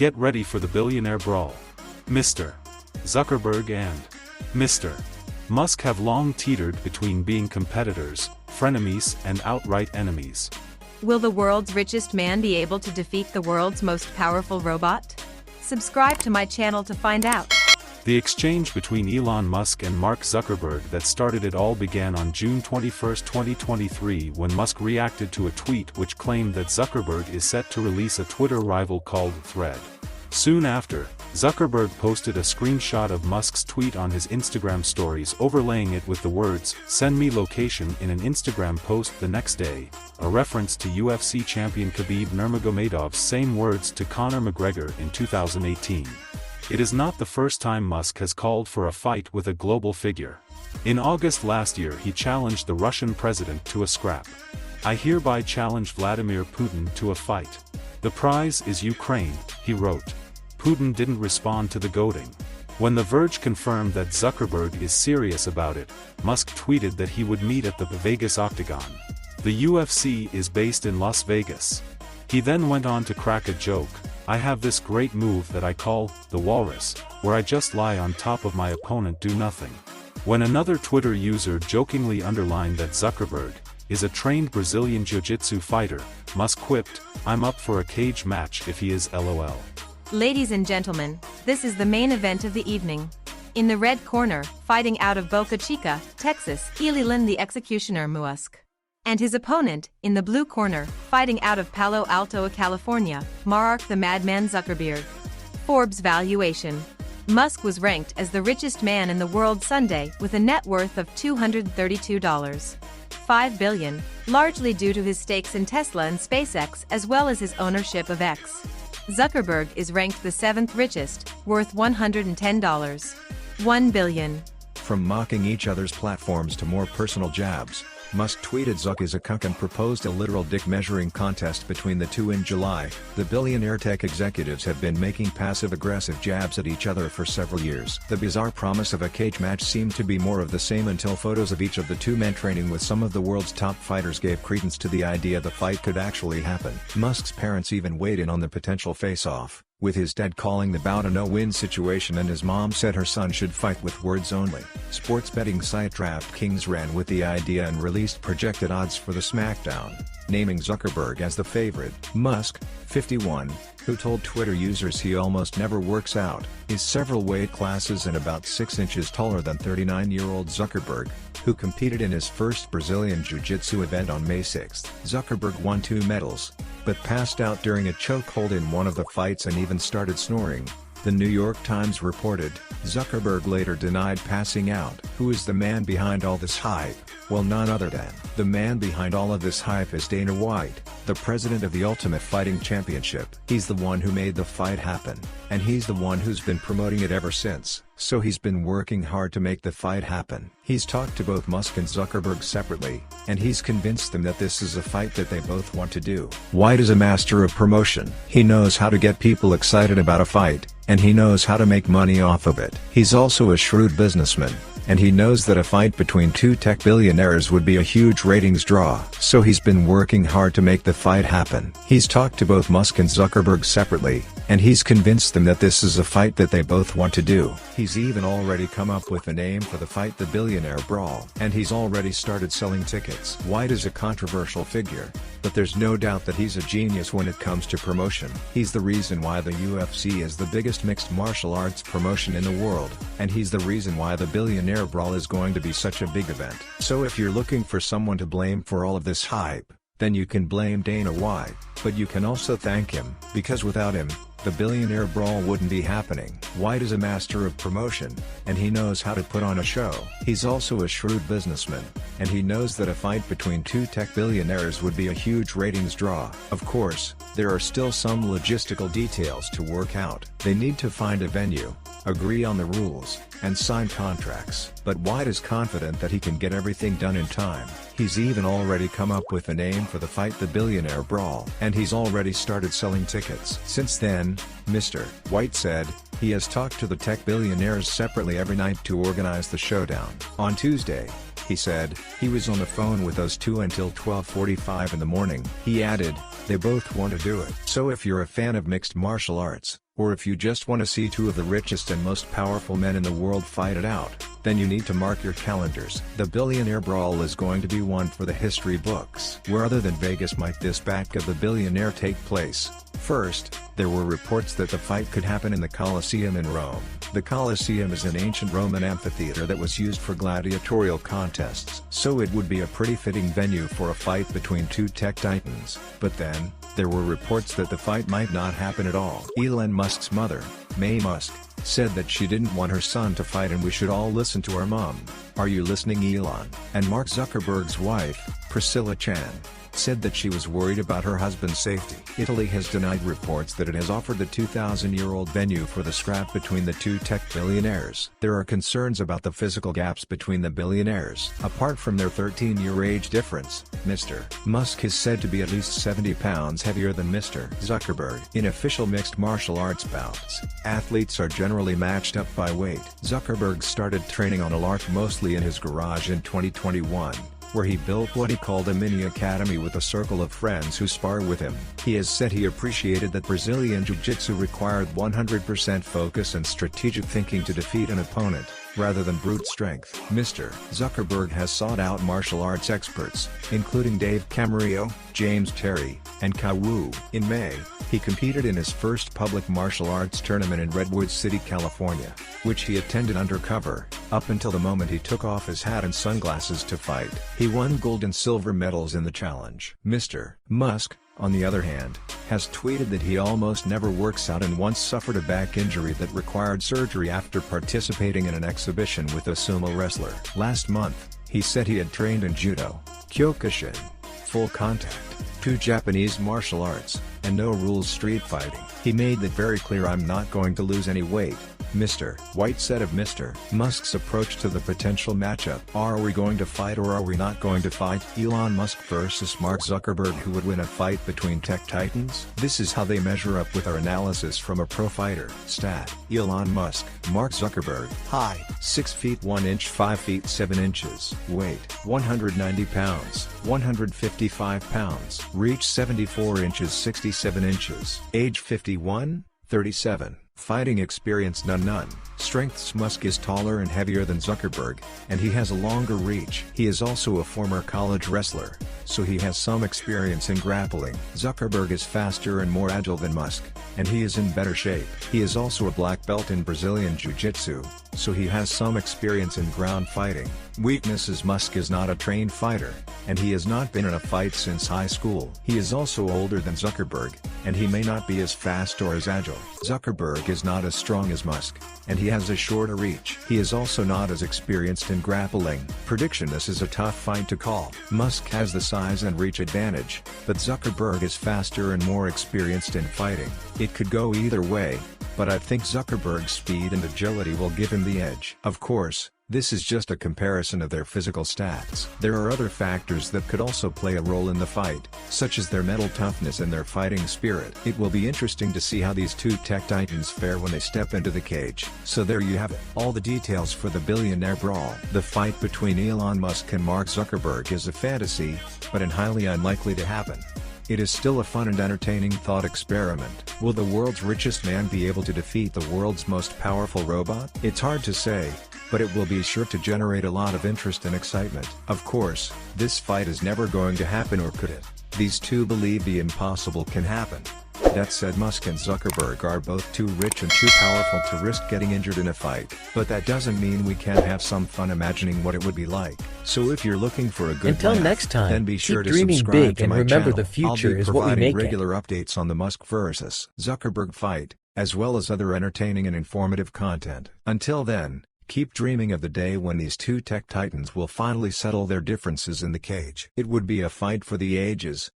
Get ready for the billionaire brawl. Mr. Zuckerberg and Mr. Musk have long teetered between being competitors, frenemies, and outright enemies. Will the world's richest man be able to defeat the world's most powerful robot? Subscribe to my channel to find out. The exchange between Elon Musk and Mark Zuckerberg that started it all began on June 21, 2023 when Musk reacted to a tweet which claimed that Zuckerberg is set to release a Twitter rival called Thread. Soon after, Zuckerberg posted a screenshot of Musk's tweet on his Instagram stories, overlaying it with the words, "Send me location" in an Instagram post the next day, a reference to UFC champion Khabib Nurmagomedov's same words to Conor McGregor in 2018. It is not the first time Musk has called for a fight with a global figure. In August last year he challenged the Russian president to a scrap. "I hereby challenge Vladimir Putin to a fight. The prize is Ukraine," he wrote. Putin didn't respond to the goading. When The Verge confirmed that Zuckerberg is serious about it, Musk tweeted that he would meet at the Vegas Octagon. The UFC is based in Las Vegas. He then went on to crack a joke, "I have this great move that I call the Walrus, where I just lie on top of my opponent, do nothing." When another Twitter user jokingly underlined that Zuckerberg is a trained Brazilian jiu-jitsu fighter, Musk quipped, "I'm up for a cage match if he is LOL." Ladies and gentlemen, this is the main event of the evening. In the red corner, fighting out of Boca Chica, Texas, Elon the Executioner Musk. And his opponent, in the blue corner, fighting out of Palo Alto, California, Mark the Madman Zuckerberg. Forbes valuation. Musk was ranked as the richest man in the world Sunday with a net worth of $232.5 billion, largely due to his stakes in Tesla and SpaceX as well as his ownership of X. Zuckerberg is ranked the 7th richest, worth $110.1 billion. From mocking each other's platforms to more personal jabs, Musk tweeted Zuck is a cuck and proposed a literal dick measuring contest between the two in July. The billionaire tech executives have been making passive-aggressive jabs at each other for several years. The bizarre promise of a cage match seemed to be more of the same until photos of each of the two men training with some of the world's top fighters gave credence to the idea the fight could actually happen. Musk's parents even weighed in on the potential face-off, with his dad calling the bout a no-win situation and his mom said her son should fight with words only. Sports betting site DraftKings ran with the idea and released projected odds for the SmackDown, naming Zuckerberg as the favorite. Musk, 51, who told Twitter users he almost never works out, is several weight classes and about 6 inches taller than 39-year-old Zuckerberg, who competed in his first Brazilian Jiu-Jitsu event on May 6. Zuckerberg won 2 medals, but passed out during a chokehold in one of the fights and even started snoring, the New York Times reported. Zuckerberg later denied passing out. Who is the man behind all this hype? Well, none other than the man behind all of this hype is Dana White, the president of the Ultimate Fighting Championship. He's the one who made the fight happen, and he's the one who's been promoting it ever since. So he's been working hard to make the fight happen. He's talked to both Musk and Zuckerberg separately, and he's convinced them that this is a fight that they both want to do. White is a master of promotion. He knows how to get people excited about a fight, and he knows how to make money off of it. He's also a shrewd businessman, and he knows that a fight between two tech billionaires would be a huge ratings draw. So he's been working hard to make the fight happen. He's talked to both Musk and Zuckerberg separately, and he's convinced them that this is a fight that they both want to do. He's even already come up with a name for the fight, the Billionaire Brawl, and he's already started selling tickets. White is a controversial figure, but there's no doubt that he's a genius when it comes to promotion. He's the reason why the UFC is the biggest mixed martial arts promotion in the world, and he's the reason why the Billionaire Brawl is going to be such a big event. So if you're looking for someone to blame for all of this hype, then you can blame Dana White, but you can also thank him, because without him, the Billionaire Brawl wouldn't be happening. White is a master of promotion, and he knows how to put on a show. He's also a shrewd businessman, and he knows that a fight between two tech billionaires would be a huge ratings draw. Of course, there are still some logistical details to work out. They need to find a venue, agree on the rules, and sign contracts. But White is confident that he can get everything done in time. He's even already come up with a name for the fight, the Billionaire Brawl, and he's already started selling tickets. Since then, Mr. White said, he has talked to the tech billionaires separately every night to organize the showdown. On Tuesday, he said, he was on the phone with those two until 12:45 in the morning. He added, they both want to do it. So if you're a fan of mixed martial arts, or if you just want to see two of the richest and most powerful men in the world fight it out, then you need to mark your calendars. The billionaire brawl is going to be one for the history books. Where other than Vegas might this battle of the billionaire take place? First, there were reports that the fight could happen in the Colosseum in Rome. The Colosseum is an ancient Roman amphitheater that was used for gladiatorial contests, so it would be a pretty fitting venue for a fight between two tech titans. But then, there were reports that the fight might not happen at all. Elon Musk's mother, May Musk, said that she didn't want her son to fight and we should all listen to our mom. Are you listening, Elon? And Mark Zuckerberg's wife, Priscilla Chan, said that she was worried about her husband's safety. Italy has denied reports that it has offered the 2,000-year-old venue for the scrap between the two tech billionaires. There are concerns about the physical gaps between the billionaires. Apart from their 13-year age difference, Mr. Musk is said to be at least 70 pounds heavier than Mr. Zuckerberg. In official mixed martial arts bouts, athletes are generally matched up by weight. Zuckerberg started training on a lark mostly in his garage in 2021. Where he built what he called a mini academy with a circle of friends who spar with him. He has said he appreciated that Brazilian Jiu-Jitsu required 100% focus and strategic thinking to defeat an opponent, rather than brute strength. Mr. Zuckerberg has sought out martial arts experts, including Dave Camarillo, James Terry, and Kai Wu. In May, he competed in his first public martial arts tournament in Redwood City, California, which he attended undercover, up until the moment he took off his hat and sunglasses to fight. He won gold and silver medals in the challenge. Mr. Musk, on the other hand, has tweeted that he almost never works out and once suffered a back injury that required surgery after participating in an exhibition with a sumo wrestler. Last month, he said he had trained in judo, kyokushin, full contact, two Japanese martial arts, and no rules street fighting. He made that very clear. I'm not going to lose any weight, Mr. White said of Mr. Musk's approach to the potential matchup. Are we going to fight or are we not going to fight? Elon Musk versus Mark Zuckerberg. Who would win a fight between tech titans? This is how they measure up with our analysis from a pro fighter. Stat: Elon Musk, Mark Zuckerberg. Height: 6 feet 1 inch, 5 feet 7 inches. Weight: 190 pounds, 155 pounds. Reach: 74 inches, 67 inches. Age: 51, 37. Fighting experience: none. Strengths: Musk is taller and heavier than Zuckerberg, and he has a longer reach. He is also a former college wrestler, so he has some experience in grappling. Zuckerberg is faster and more agile than Musk, and he is in better shape. He is also a black belt in Brazilian Jiu-Jitsu, so he has some experience in ground fighting. Weaknesses: Musk is not a trained fighter, and he has not been in a fight since high school. He is also older than Zuckerberg, and he may not be as fast or as agile. Zuckerberg is not as strong as Musk, and he has a shorter reach. He is also not as experienced in grappling. Prediction: this is a tough fight to call. Musk has the size and reach advantage, but Zuckerberg is faster and more experienced in fighting. It could go either way, but I think Zuckerberg's speed and agility will give him the edge. Of course, this is just a comparison of their physical stats. There are other factors that could also play a role in the fight, such as their mental toughness and their fighting spirit. It will be interesting to see how these two tech titans fare when they step into the cage. So there you have it. All the details for the billionaire brawl. The fight between Elon Musk and Mark Zuckerberg is a fantasy, but highly unlikely to happen. It is still a fun and entertaining thought experiment. Will the world's richest man be able to defeat the world's most powerful robot? It's hard to say, but it will be sure to generate a lot of interest and excitement. Of course, this fight is never going to happen, or could it? These two believe the impossible can happen. That said, Musk and Zuckerberg are both too rich and too powerful to risk getting injured in a fight. But that doesn't mean we can't have some fun imagining what it would be like. So if you're looking for a good Until laugh, next time, then be sure keep to dreaming subscribe big to and my remember channel. the future I'll be is what we providing make it. regular updates on the Musk versus Zuckerberg fight, as well as other entertaining and informative content. Until then, keep dreaming of the day when these two tech titans will finally settle their differences in the cage. It would be a fight for the ages,